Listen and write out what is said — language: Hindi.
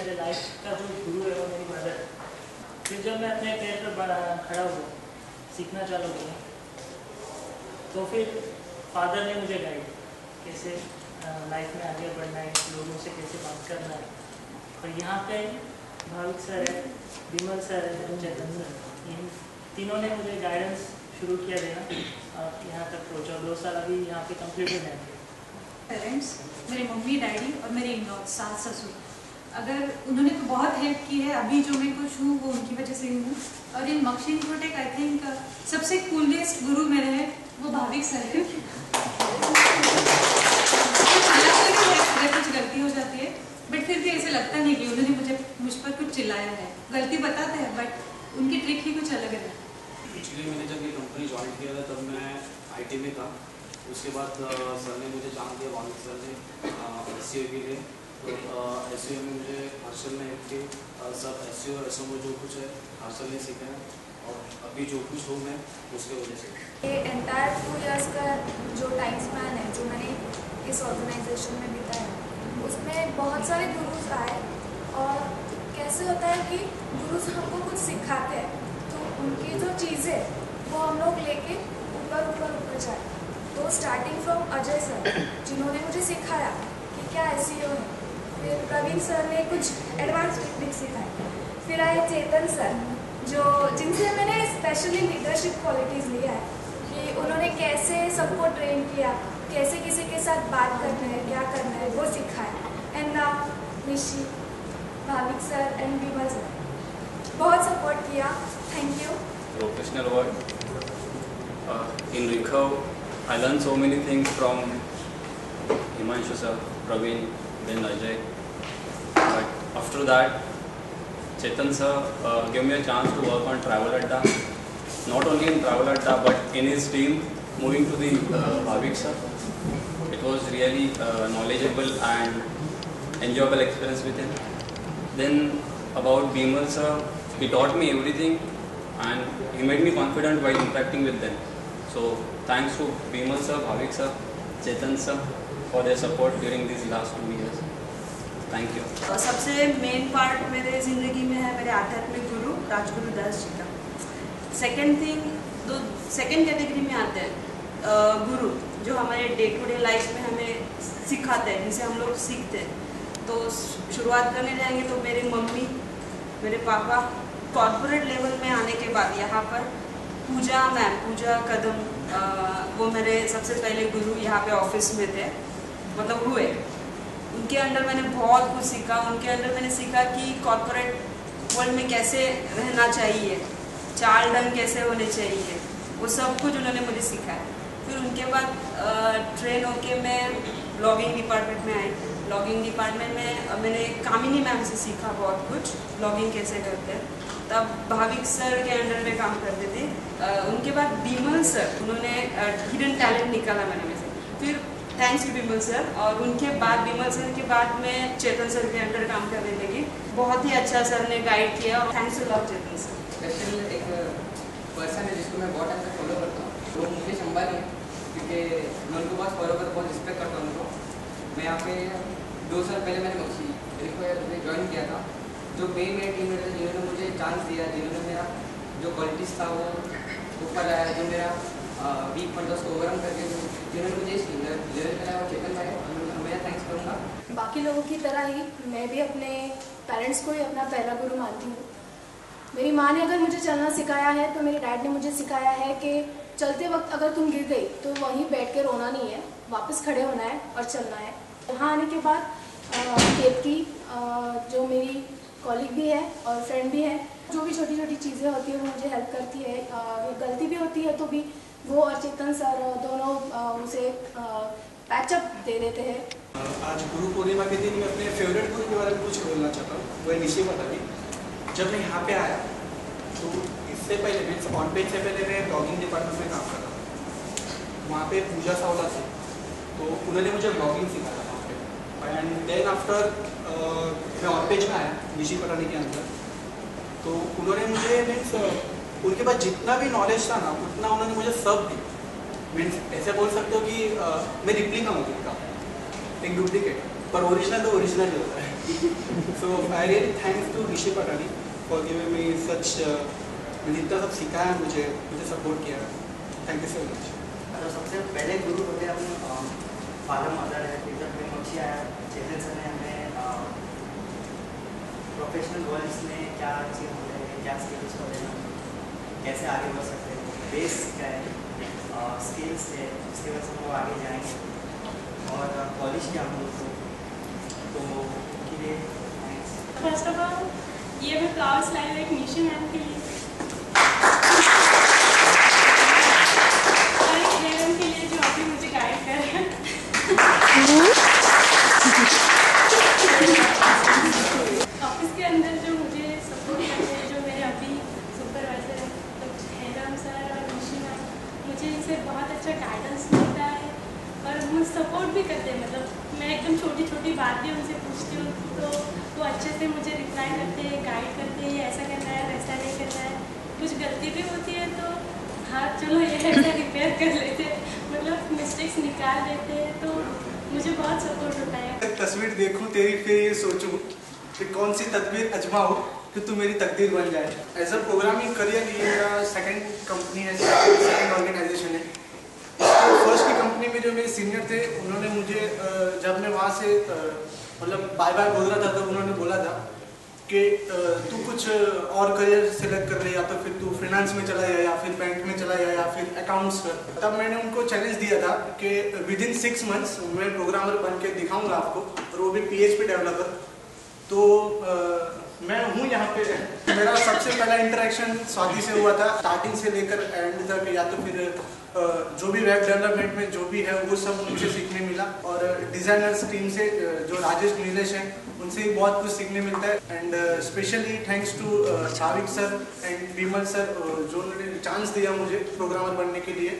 मेरे लाइफ का जो गुरु है वो मेरी मदर। फिर जब मैं अपने पैर पर खड़ा हुआ, सीखना चालू किया, तो फिर फादर ने मुझे गाइड कैसे लाइफ में आगे बढ़ना है, लोगों से कैसे बात करना है। और यहाँ पे भाविक सर है, विमल सर है और चेतन सर, इन तीनों ने मुझे गाइडेंस शुरू किया देना और यहाँ तक पहुँचा। 2 साल अभी यहाँ पे कंप्लीट हो जाएंगे। पेरेंट्स, मेरे मम्मी डैडी और मेरे इन-लॉ सास ससुर, अगर उन्होंने तो बहुत हेल्प की है, अभी जो मैं कुछ हूँ वो उनकी वजह से ही हूँ। और इन मक्षिन प्रोटेक आई थिंक सबसे कूलेस्ट गुरु मेरे हैं वो भाविक सर है। हालांकि कुछ गलती हो जाती है बट फिर भी ऐसे लगता नहीं कि उन्होंने मुझ पर कुछ चिल्लाया है। गलती बताते हैं बट उनकी ट्रिक ही कुछ अलग है। एक्चुअली मैंने जब ये कंपनी ज्वाइन किया था तब मैं IT में था। उसके बाद सर ने मुझे जान दिया, भाविक सर ने SEO के लिए। तो SEO में मुझे हर्षल ने हेल्प की, सब SEO और SMO जो कुछ है हर्षल ने सीखा है और अभी जो कुछ हूँ मैं उसके वजह से। ये एंटायर 2 इयर्स का जो टाइम स्पैन है जो मैंने इस ऑर्गेनाइजेशन में बिताया, उसमें बहुत सारे गुरुज आए। और कैसे होता है कि गुरुज हमको कुछ सिखाते हैं तो उनकी जो चीज़ें वो हम लोग लेके ऊपर जाए। तो स्टार्टिंग फ्रॉम अजय सर जिन्होंने मुझे सिखाया कि क्या SEO है, फिर प्रवीण सर ने कुछ एडवांस टेक्निक सिखाई, फिर आए चेतन सर जिनसे मैंने स्पेशली लीडरशिप क्वालिटीज़ लिया है कि उन्होंने कैसे सबको ट्रेन किया, कैसे किसी के साथ बात करना है, क्या करना है, वो सिखाया। And now Nishi, Bhavik sir and Vimal sir बहुत सपोर्ट किया। Thank you. Professional world. In Recurve, I learned so many things from Himanshu sir, Praveen, then Ajay. But after that, Chetan sir gave me a chance to work on Travel Adda. Not only in Travel Adda, but in his team, moving to the Bhavik sir. It was really knowledgeable and enjoyable experience with him. Then about Bimal sir, he taught me everything and he made me confident while interacting with them. So thanks to Bimal sir, Bhavik sir, Chetan sir for their support during these last 2 years. Thank you. सबसे मेन पार्ट मेरे ज़िंदगी में है मेरे आध्यात्मिक गुरु राजगुरु दास जी का। सेकेंड कैटेगरी में आते हैं गुरु जो हमारे डे टू डे लाइफ में हमें सिखाते हैं, जिनसे हम लोग सीखते हैं। तो शुरुआत करने जाएंगे तो मेरे मम्मी, मेरे पापा कॉर्पोरेट लेवल में आने के बाद यहाँ पर पूजा कदम, वो मेरे सबसे पहले गुरु यहाँ पे ऑफिस में थे, मतलब हुए। उनके अंडर मैंने बहुत कुछ सीखा। उनके अंडर मैंने सीखा कि कॉर्पोरेट वर्ल्ड में कैसे रहना चाहिए, चाल ढंग कैसे होने चाहिए, वो सब कुछ उन्होंने मुझे सिखाया। फिर उनके बाद ट्रेन होके मैं ब्लॉगिंग डिपार्टमेंट में आई। ब्लॉगिंग डिपार्टमेंट में मैंने कामिनी मैम से सीखा बहुत कुछ, ब्लॉगिंग कैसे करते हैं। तब भाविक सर के अंडर में काम करते थे। उनके बाद बिमल सर, उन्होंने हिडन टैलेंट निकाला मैंने में से। फिर थैंक्स टू बिमल सर। और उनके बाद बिमल सर के बाद मैं चेतन सर के अंडर काम करने लगी। बहुत ही अच्छा सर ने गाइड किया और thanks to love Chetan sir. Special एक पर्सन है जिसको मैं बहुत टाइम से फॉलो करता हूँ, वो मुकेश अंबानी है, क्योंकि मैं उनको बहुत फॉलो करता, बहुत रिस्पेक्ट करता हूँ उनको। मैं यहाँ पे 2 साल पहले मैंने मक्सी ज्वाइन किया था। जो मेन मेरे टीम में थे जिन्होंने मुझे चांस दिया, जिन्होंने मेरा जो क्वालिटीज़ था वो ऊपर आया, जो मेरा वीक पॉइंट था उसको ओवरकम करके जिन्होंने मुझे इस लेवल पे लाया, वो चेतन भाई, और मैं थैंक्स करूँगा। बाकी लोगों की तरह ही मैं भी अपने पेरेंट्स को ही अपना पहला गुरु मानती हूँ। मेरी माँ ने अगर मुझे चलना सिखाया है तो मेरे डैड ने मुझे सिखाया है कि चलते वक्त अगर तुम गिर गई तो वहीं बैठ के रोना नहीं है, वापस खड़े होना है और चलना है। यहाँ आने के बाद केतकी जो मेरी कॉलीग भी है और फ्रेंड भी है, जो भी छोटी छोटी चीज़ें होती है वो मुझे हेल्प करती है। गलती भी होती है तो भी वो और चेतन सर दोनों उसे पैचअप दे देते हैं। आज गुरु पूर्णिमा के दिन मैं अपने फेवरेट गुरु के बारे में कुछ बोलना चाहता हूँ, वो है निशी पटावी। जब मैं यहाँ पे आया तो इससे पहले मीन्स ऑन पेज से पहले मैं ब्लॉगिंग डिपार्टमेंट में काम करता था। वहाँ पे पूजा सावला थी तो उन्होंने मुझे ब्लॉगिंग सिखाया वहाँ पे। एंड देन आफ्टर मैं ऑन पेज में आया निशी पटावी के अंदर, तो उन्होंने मुझे मीन्स उनके पास जितना भी नॉलेज था ना उतना उन्होंने मुझे सब दी। मीन्स ऐसे बोल सकते हो कि मैं रिप्लिका हूँ उनका, एक डुप्लीकेट, पर ओरिजिनल तो ओरिजिनल ही होता है। So I really thanks to Rishi Patani for giving me such मैंने इतना सब सिखाया मुझे सपोर्ट किया. Thank you so much. तो सबसे पहले गुरु होते हम फादर मदर है. फिर जब मैं मक्सी आया चेतन सर ने हमें प्रोफेशनल वर्ल्ड्स में क्या चीज़ होते हैं, क्या स्किल्स होते हैं, कैसे आगे बढ़ सकते हैं, बेस क्या है, स्किल्स है, उसके वजह से हम लोग आगे जाएंगे और पॉलिश क्या हम लोग तो उनके लिए थैंक्स. फर्स्ट ऑफ ऑल ये मैं फ्लावर्स लाई हूँ एक निशी मैम के लिए और एक मैम के लिए जो अभी मुझे गाइड कर रहे हैं. ऑफिस के अंदर जो मुझे सपोर्ट करते हैं, जो मेरे अभी सुपरवाइजर हैं तो हैराम सर और निशी मैम, मुझे इनसे बहुत अच्छा गाइडेंस मिलता है और मुझे सपोर्ट भी करते हैं. मतलब मैं एकदम छोटी छोटी बात भी उनसे पूछती हूँ तो वो अच्छे से मुझे रिप्लाई करते हैं, गाइड करते हैं, ऐसा करना है वैसा नहीं करना है. कुछ गलती भी होती है तो हाँ चलो ये ऐसा रिपेयर कर लेते हैं, मतलब मिस्टेक्स निकाल देते हैं, तो मुझे बहुत सपोर्ट होता है. तस्वीर देखूं तेरी फिर ये सोचूं कि कौन सी तदबीर अजमाऊं कि तू मेरी तकदीर बन जाए. एज अ प्रोग्रामिंग करियर ये मेरा सेकंड कंपनी है, सेकंड ऑर्गेनाइजेशन है. फर्स्ट की कंपनी में जो मेरे सीनियर थे उन्होंने मुझे जब मैं वहाँ से मतलब बाय बाय बोल रहा था तो उन्होंने बोला था कि तू कुछ और करियर सेलेक्ट कर ले, या तो फिर तू फाइनेंस में चला जाए, या फिर बैंक में चला जाए, या फिर अकाउंट्स कर. तब मैंने उनको चैलेंज दिया था कि विदिन 6 मंथ्स मैं प्रोग्रामर बन के दिखाऊंगा आपको, और वो भी PHP डेवलपर. तो मैं हूँ यहाँ पे. मेरा सबसे पहला इंटरेक्शन स्वाति से हुआ था. स्टार्टिंग से लेकर एंड तक, या तो फिर जो भी वेब डेवलपमेंट में जो भी है वो सब मुझे सीखने मिला. और डिज़ाइनर्स टीम से जो राजेश नीलेश हैं उनसे भी बहुत कुछ सीखने मिलता है. And specially thanks to Bhavik sir and Vimal sir जो उन्होंने चांस दिया मुझे प्रोग्रामर बनने के लिए.